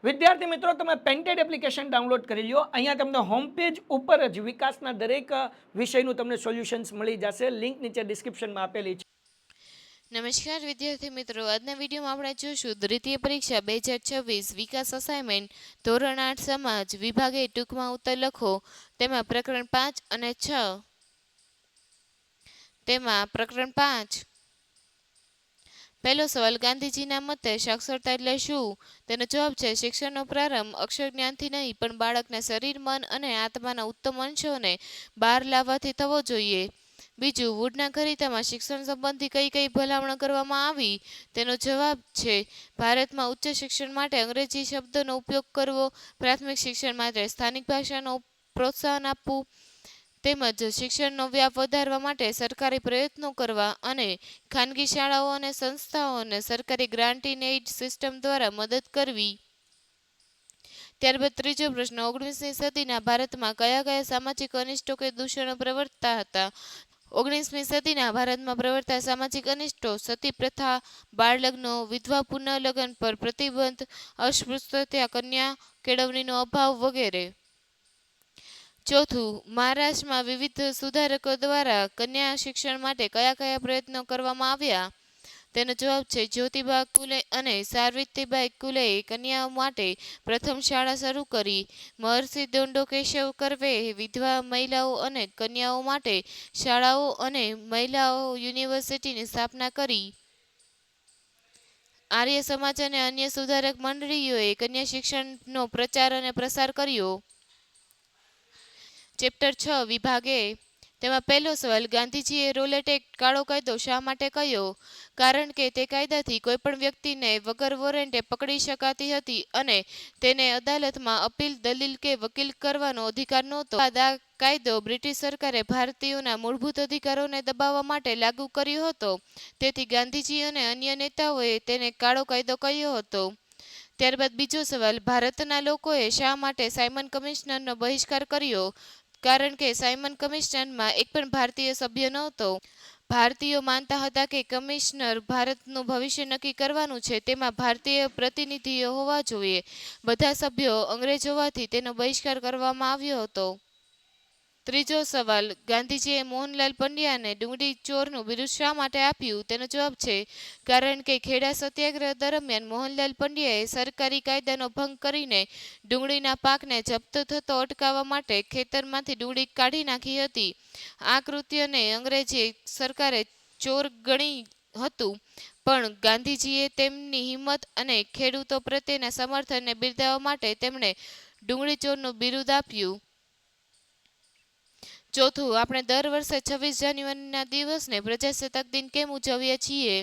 વિદ્યાર્થી મિત્રો, તમે પેન્ટેડ એપ્લિકેશન ડાઉનલોડ કરી લ્યો. અહીંયા તમને હોમ પેજ ઉપર જ વિકાસના દરેક વિષયનું તમને સોલ્યુશન્સ મળી જશે. લિંક નીચે ડિસ્ક્રિપ્શનમાં આપેલી છે. નમસ્કાર વિદ્યાર્થી મિત્રો, આજના વિડીયોમાં આપણે જોઈશું દ્વિતીય પરીક્ષા 2026 વિકાસ અસાઇનમેન્ટ ધોરણ 8 સમાજ વિભાગે ટૂંકમાં ઉત્તર લખો. તેમાં પ્રકરણ 5 અને 6. તેમાં પ્રકરણ 5. પહેલો સવાલ, ગાંધીજીના મતે સાક્ષરતા એટલે શું? તેનો જવાબ છે શિક્ષણનો પ્રારંભ અક્ષર જ્ઞાનથી નહીં પણ બાળકના શરીર, મન અને આત્માના ઉત્તમ અંશોને બહાર લાવવાથી થવો જોઈએ. બીજું, વુડના ગરીતામાં શિક્ષણ સંબંધી કઈ કઈ ભલામણ કરવામાં આવી? તેનો જવાબ છે ભારતમાં ઉચ્ચ શિક્ષણ માટે અંગ્રેજી શબ્દનો ઉપયોગ કરવો, પ્રાથમિક શિક્ષણ માટે સ્થાનિક ભાષાનો પ્રોત્સાહન આપવું, તેમજ શિક્ષણનો વ્યાપ વધારવા માટે સરકારી પ્રયત્નો કરવા અને ખાનગી શાળાઓ અને સંસ્થાઓને સરકારી ગ્રાન્ટ ઇન એઇડ સિસ્ટમ દ્વારા મદદ કરવી. ત્યારબાદ ત્રીજો પ્રશ્ન, 19મી સદીના ભારતમાં કયા કયા સામાજિક અનિષ્ટો કે દૂષણો પ્રવર્તતા હતા? 19મી સદીના ભારતમાં પ્રવર્તતા સામાજિક અનિષ્ટો સતી પ્રથા, બાળલગ્નો, વિધવા પુનઃલગ્ન પર પ્રતિબંધ, અસ્પૃશ્યતા, કન્યા કેળવણીનો અભાવ વગેરે. ચોથું, મહારાષ્ટ્રમાં વિવિધ સુધારકો દ્વારા કન્યા શિક્ષણ માટે કયા કયા પ્રયત્નો કરવામાં આવ્યા? તેનો જવાબ છે જ્યોતિબા ફુલે અને સાવિત્રીબાઈ ફુલેએ કન્યાઓ માટે પ્રથમ શાળા શરૂ કરી. મહર્ષિ દંડો કેશવ કર્વે વિધવા મહિલાઓ અને કન્યાઓ માટે શાળાઓ અને મહિલાઓ યુનિવર્સિટીની સ્થાપના કરી. આર્ય સમાજ અને અન્ય સુધારક મંડળીઓએ કન્યા શિક્ષણનો પ્રચાર અને પ્રસાર કર્યો. ચેપ્ટર 6 વિભાગે. તેમાં પહેલો સવાલ, ગાંધીજીએ રોલેટ એક્ટ કાળો કાયદો શા માટે કહ્યો? કારણ કે તે કાયદાથી કોઈપણ વ્યક્તિને વગર વોરંટે પકડી શકાતી હતી અને તેને અદાલતમાં અપીલ, દલીલ કે વકીલ કરવાનો અધિકાર નહોતો. આ કાયદો બ્રિટિશ સરકારે ભારતીયોના મૂળભૂત અધિકારોને દબાવવા માટે લાગુ કર્યો હતો. તેથી ગાંધીજી અને અન્ય નેતાઓએ તેને કાળો કાયદો કહ્યો હતો. ત્યારબાદ બીજો સવાલ, ભારતના લોકોએ શા માટે સાયમન કમિશનનો બહિષ્કાર કર્યો? કારણ કે સાયમન કમિશનમાં એક પણ ભારતીય સભ્ય નહોતો. ભારતીયો માનતા હતા કે કમિશનર ભારતનું ભવિષ્ય નક્કી કરવાનું છે, તેમાં ભારતીય પ્રતિનિધિઓ હોવા જોઈએ. બધા સભ્યો અંગ્રેજ હોવાથી તેનો બહિષ્કાર કરવામાં આવ્યો હતો. ત્રીજો સવાલ, ગાંધીજીએ મોહનલાલ પંડ્યાને ડુંગળી ચોરનું બિરુદ શા માટે આપ્યું? તેનો જવાબ છે કારણ કે ખેડા સત્યાગ્રહ દરમિયાન મોહનલાલ પંડ્યાએ સરકારી કાયદાનો ભંગ કરીને ડુંગળીના પાકને જપ્ત થતો અટકાવવા માટે ખેતરમાંથી ડુંગળી કાઢી નાખી હતી. આ કૃત્યને અંગ્રેજી સરકારે ચોર ગણી હતું, પણ ગાંધીજીએ તેમની હિંમત અને ખેડૂતો પ્રત્યેના સમર્થનને બિરદાવવા માટે તેમણે ડુંગળી ચોરનું બિરુદ આપ્યું. ચોથું, આપણે દર વર્ષે 26 જાન્યુઆરીના દિવસને પ્રજાસત્તાક દિન કેમ ઉજવીએ છીએ?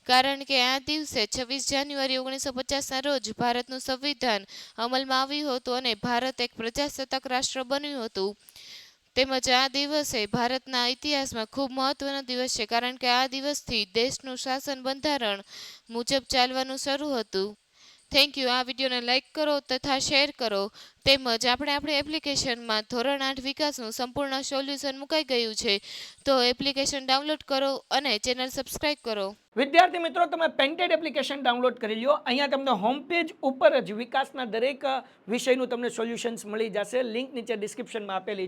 કારણ કે આ દિવસે 26 જાન્યુઆરી 1950ના રોજ ભારતનું સંવિધાન અમલમાં આવ્યું હતું અને ભારત એક પ્રજાસત્તાક રાષ્ટ્ર બન્યું હતું. તેમજ આ દિવસે ભારતના ઇતિહાસમાં ખૂબ મહત્વનો દિવસ છે, કારણ કે આ દિવસથી દેશનું શાસન બંધારણ મુજબ ચાલવાનું શરૂ હતું. Thank you. આ વિડીયોને લાઇક કરો તથા શેર કરો. તેમજ આપણી એપ્લિકેશનમાં ધોરણ 8 વિકાસનું સંપૂર્ણ સોલ્યુશન મુકાઈ ગયું છે, તો એપ્લિકેશન ડાઉનલોડ કરો અને ચેનલ સબસ્ક્રાઇબ કરો. વિદ્યાર્થી મિત્રો, તમે પેન્ટેડ એપ્લિકેશન ડાઉનલોડ કરી લ્યો. અહીંયા તમને હોમ પેજ ઉપર જ વિકાસના દરેક વિષયનું તમને સોલ્યુશન્સ મળી જશે. લિંક નીચે ડિસ્ક્રિપ્શનમાં આપેલી છે.